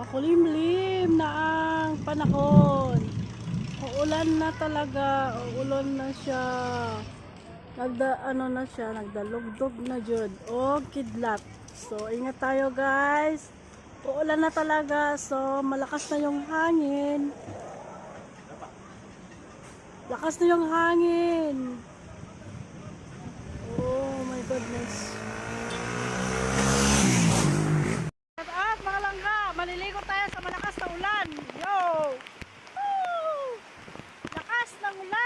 Makulimlim na ang panahon. Uulan na talaga, uulan na siya. Nagdalugdog na jud og kidlat. So ingat tayo guys. Uulan na talaga, so malakas na yung hangin. Lakas na yung hangin. Oh my goodness. At mga langga, maliligo tayo sa malakas na ulan. Yo! Woo! Lakas ng ulan.